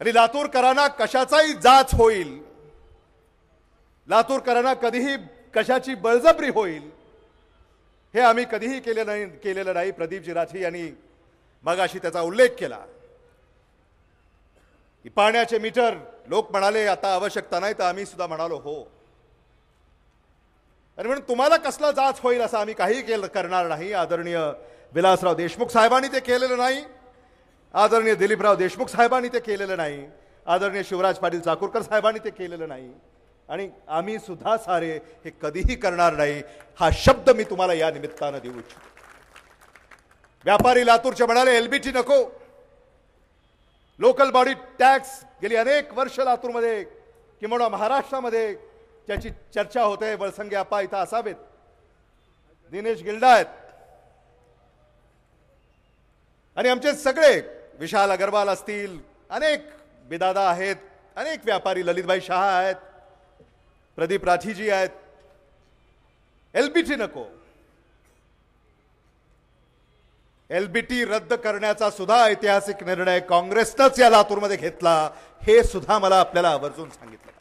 आणि लातूरकरांना कशाचाही जाच होईल, लातूरकरांना कधीही कशाची बळजबरी होईल हे आम्ही कधीही केलेलं नाही। प्रदीपजी राठी यांनी मगाशी त्याचा उल्लेख केला की पाण्याचे मीटर लोक म्हणाले आता आवश्यकता नाही, तर आम्ही सुद्धा म्हणालो हो। आणि म्हणून तुम्हाला कसला जाच होईल असं आम्ही काही करणार नाही। आदरणीय विलासराव देशमुख साहेबांनी ते केलेलं नाही, आदरणीय दिलीपराव देशमुख साहेबांनी ते केलेलं नाही, आदरणीय शिवराज पाटील चाकूरकर साहेबांनी ते केलेलं नाही, आणि आम्ही सुद्धा सारे हे कधीही करणार नाही। हा शब्द मी तुम्हाला या निमित्तानं देऊ इच्छितो। व्यापारी लातूरचे म्हणाले एलबीटी नको, लोकल बॉडी टॅक्स गेली अनेक वर्ष लातूरमध्ये किंवा महाराष्ट्रामध्ये त्याची चर्चा होते। बळसंगे आप्पा इथं असावेत, दिनेश गिल्डा आहेत आणि आमचे सगळे विशाल अग्रवाल असतील, अनेक बिदादा आहेत, अनेक व्यापारी ललितभाई शाह आहेत, प्रदीप राठीजी आहेत। एलबीटी नको, एलबीटी रद्द करण्याचा सुद्धा ऐतिहासिक निर्णय काँग्रेसनंच या लातूरमध्ये घेतला, हे सुद्धा मला आपल्याला आवर्जून सांगितलं।